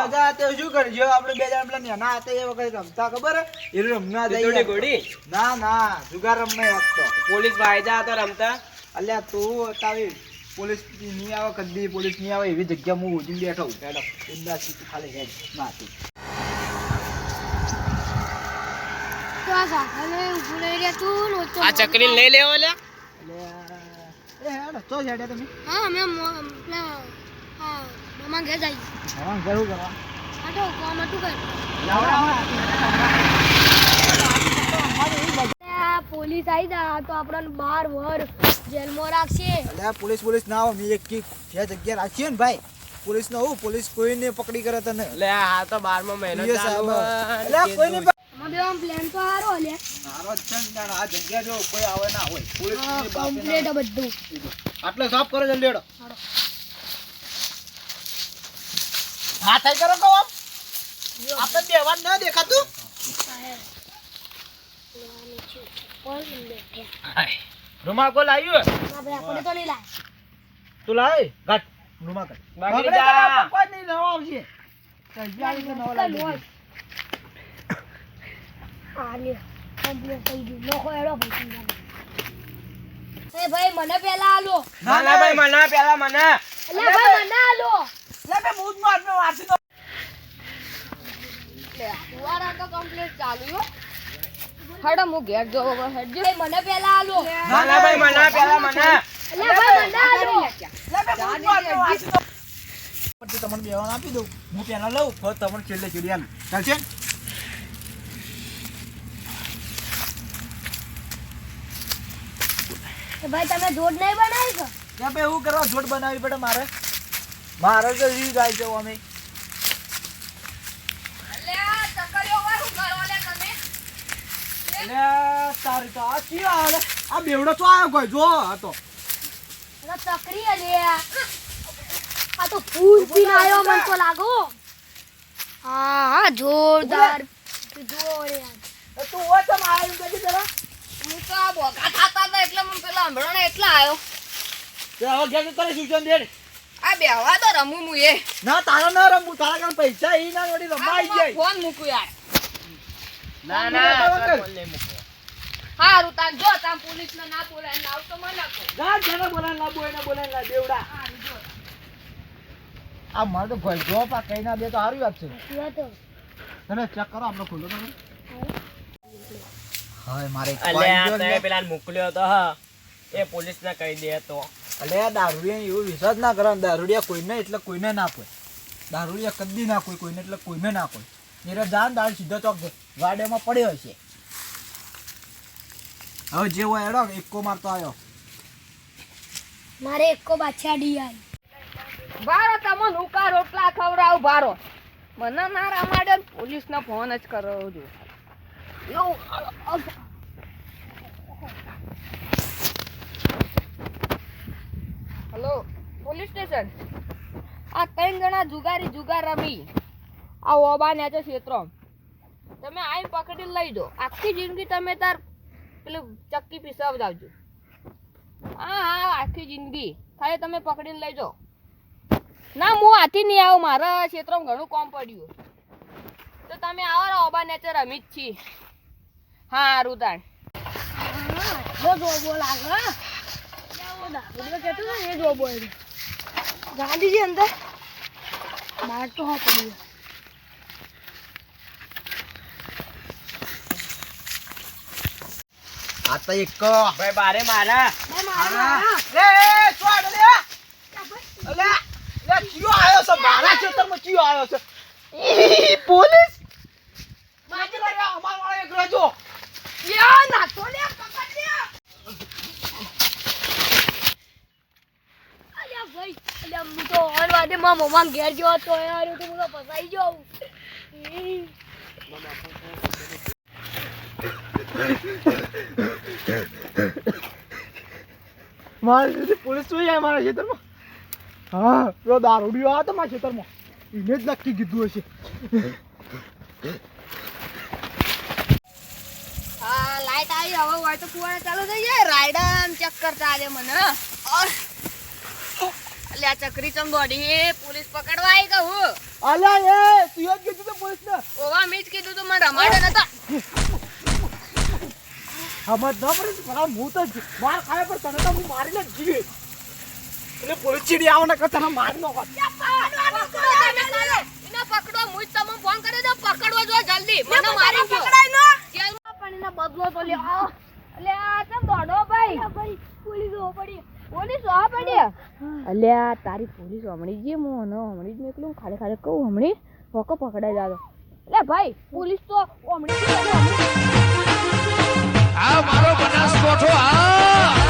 મજા તો શું કરજો આપણે બે જણા પેલા નાના હતા એ વખત રમતા ખબર એ રમવા જઈએ ગોડી ના જુગાર રમવા વાગતો પોલીસ વાયદા હતા રમતા અલ્યા તું તાવી પોલીસ નહીં આવે કદી પોલીસ નહીં આવે એવી જગ્યા હું ઉઠી બેઠો હેડો ઇન્દા સીટ ખાલી હેડ માતી આ ચકરી લઈ લેવો લે એ હેડો તો હેડે તમે હા અમે પેલા હા મામા ઘરે જઈએ હા જરૂર કરવા આટો કોમ હતું કર પોલીસ આવી જા તો આપણને 12 વર્ષ જેલમાં રાખશે અલ્યા પોલીસ ના આવે મે એક જે જગ્યા રાખીએ ને ભાઈ પોલીસ નો હું પોલીસ કોઈને પકડી કરે તને લે આ તો 12મો મહિનો ચાલુ અલ્યા કોઈને અમે આમ પ્લાન તો હારો લે મારો ચંદ આ જગ્યા જો કોઈ આવે ના હોય પોલીસ ની બાપ કમ્પ્લીટ બધું આટલે સાફ કરો જલ્દી હેડો હા થઈ કરો તો આમ આપણે દેવાન ન દેખાતું રૂમા કોલ આવ્યો આપણે તો નહીં લાય તું લાય ગાટ રૂમા કાટ બાકી જા કોઈ નહીં નવો આવશે તૈયારી કે નવો લાવી આ લે કમ્પ્લીટ થઈ ગયું લોકો એડો ભાઈ એ ભાઈ મને પેલા આલો ના ના ભાઈ મને પેલા મને અલ્યા ભાઈ મને આલો લે બે મૂડ માં આટલો વાસી તો લે ફુવારા તો કમ્પ્લીટ ચાલુ હો હડો મુ ઘેર જો હેડજો ભાઈ મને પેલા આલો ના ના ભાઈ મને પેલા મને અલ્યા ભાઈ મને આલો લે બે મૂડ માં આટલો વાસી તો પછી તમને બેવાન આપી દઉં હું પેલા લઉં ફોર તમને છેલ્લે ચડી આલ ચાલશે ભાઈ તમે જોડ નહીં બનાવી કે ત્યાં બે એવું કરવા જોડ બનાવી પડે મારે તો ઈ ગાય છે અમે અલ્યા ચકરિયો વાળું કરો લે તમે લે તારી તો આ ચી આવે આ બેવડો તો આવ્યો કોઈ જો હતો અરે ચકરી અલ્યા આ તો ફૂલ પીન આયો મન તો લાગો હા જોરદાર જોર યાર તું ઓ તો મારે કદી જરા હું તો આ બોગા થાતા હતા એટલે મને પેલા હંભળો એટલા આયો તે હવે ઘેર કરે સૂચન દેડ આ બેહવા તો રમું હું એ ના તારા ના રમું તારા કાન પૈસા ઈ ના વડી રમાઈ જાય ફોન મૂકું યાર ના ના ફોન નહીં મૂકો હારું તાન જો તાન પોલીસ ને ના બોલાય ને આવ તો મને કો જા જરા બોલાન લા દેવડા આ માર તો ભાઈ જો પા કઈ ના દે તો હારી વાત છે તમે ચેક કરો આપણે ખોલો તો હાય મારે અલ્યા તે પેલા મોકલ્યો તો હા એ પોલીસ ને કહી દે તો અલે દારૂડિયા એવું વિશ્વાસ ના કરે દારૂડિયા કોઈને એટલે કોઈને ના કોઈ દારૂડિયા કદી ના કોઈને એટલે કોઈને ના કોઈ નીરજ જાન દાળ સીધો ચોક ગાડીમાં પડ્યો હશે હવે જે હોય એડો એકો મારતો આવ્યો મારે એકો બાછાડી આવી બારો તમો નુકા રોટલા ખવરાવ બારો મને ના રામાડે પોલીસ નો ફોન જ કરો જો હેલો પોલીસ સ્ટેશન આ 3 જણા જુગાર રમી આ ઓબા ને ક્ષેત્રો તમે આઈ પકડી લઈ દો આખી જિંદગી તમે તાર પેલું ચક્કી પીસાવ જાવજો હા આખી જિંદગી ખાલી તમે પકડીને લઈ જાઓ ના હું આથી નહીં આવું મારા ક્ષેત્રમાં ઘણું કોમ પડ્યું તો તમે આવો ઓબા નેચર રમી જ છી હા રૂતાણ ગાંધીજી અંદર બાર તો હા પડ્યું આ તો એક ભાઈ બારે મારા એ છોડ લે અલે લે કયો આયો છે મારા ખેતરમાં કયો આયો છે ઈ પોલીસ માજી રે અમાર વાળો એક રજો યા ના તો લે પકડ લે અલ્યા ભાઈ અલ્યા હું તો ઓનવાદે માં મમ્મા ઘેર ગયો તો યાર તો હું તો ફસાઈ જાઉં મારી પોલીસ જોઈ જાય મારા ખેતરમાં હા પેલો દારૂડિયો આ તો મારા ખેતરમાં એને જ નક્કી કીધું હશે હા લાઈટ આવી હવે હોય તો ફુવારા ચાલુ થઈ જાય રાયડા ચેક કરતા આલે મને અલ્યા ચકરી ચમ દોડી પોલીસ પકડવા આવી કહું અલ્યા એ તું જ કીધું તો પોલીસ ને ઓવા મીજ કીધું તું મને રમાડે નતા સમજ ન પડી ભલા હું તો માર ખાય પણ તને તો હું મારીને જ જીવે એટલે પોલીસ ચીડી આવો ને કે તને મારી નો કર એને પકડો મુજ તમને ફોન કરી દો પકડવો જો જલ્દી મને મારી ગયો જેલમાં પણ એનો બદલો તો લે અલે આ તમ દોડો ભાઈ પોલીસ હો પડી અલ્યા તારી પોલીસ હમણી જે હું હમણી જ નીકળું ખાલી ખાલી કહું હમણી પોકો પકડાઈ જાતો એટલે ભાઈ પોલીસ તો હમણી આ મારો બનાસકોઠો આ